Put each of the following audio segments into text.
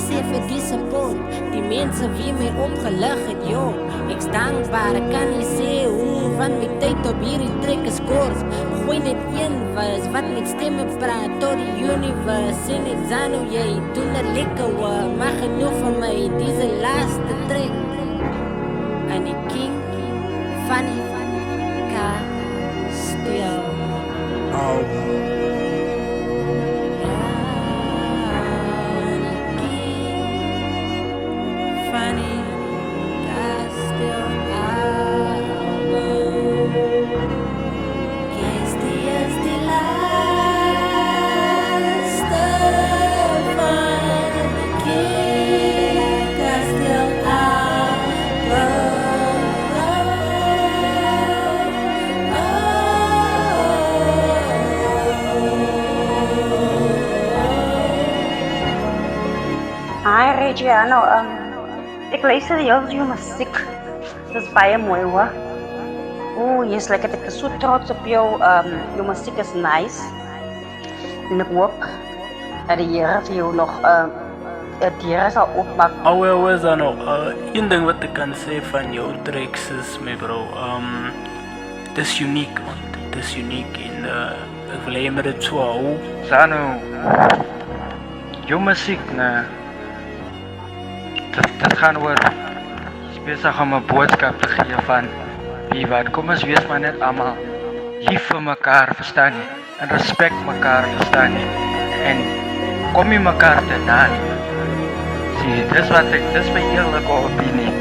sê vir die support. Die mense wie my opgelig het, yo. Ek's dankbaar, ek kan nie sê hoe, van my tyd op hierdie trek is kort. Gooi net een was, wat met stemme praat, tot die universe. En het Zanu, jy doen het lekker, hoor. Maar genoeg van my, diese laaste trek. En die king van die kasteel. Funny Castle album. Este is die laaste van die King Castle album. Hi Regiano, ek luister jou musiek. Dit is baie mooi hoor. Yes, ek is so trots op jou. Jou musiek is nice. En ek hoop dat die Here vir jou nog die Here sal opmaak. Wel, Zanu, een ding wat ek kan sê van jou tracks is, my bro, het is uniek, man. Het is uniek en ek wil hê met dit so hou. Zanu, jou musiek, nee. Dat gaan oor besig om 'n boodskap te gee van wie wat. Kom ons wees maar net almal lief vir mekaar, verstaan jy? En respek mekaar, verstaan jy? En kom jy mekaar te na. Sien, dis my eerlike opinie.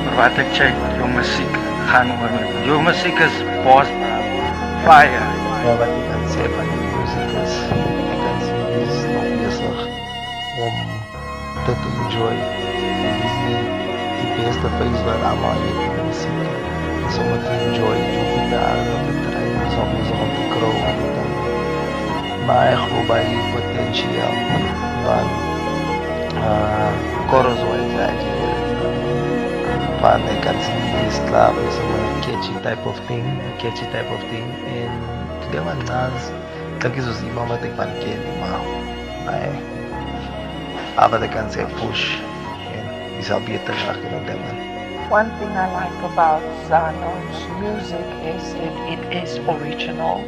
Maar wat ek check, jou musiek gaan oor. Jou musiek is boss, fire. Ja, wat ik kan zeggen van die muziek is, ik kan zien, die is nog bezig om te enjoy. Het is niet die beste phase waar allemaal je muziek is om het te enjoy. Je hoeft niet te aardig te trainen, het is ook bezig om te groeien. Maar ik geloof bij je potentieel van chorus wise exaggerate. Van ik kan zien, die is klaar is om een catchy type of thing, en today man Nas, dat is dus iemand wat ik van ken, maar wat ik kan zeggen push, en die zal beter raken dan dat man. One thing I like about Zano's music is that it is original.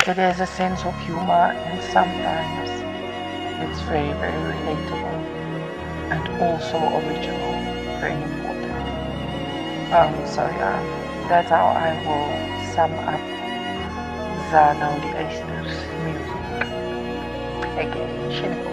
It has a sense of humor and sometimes it's very, very relatable and also original, very important. So yeah, that's how I will sum up Zano the Eisters music. Again, Shinko.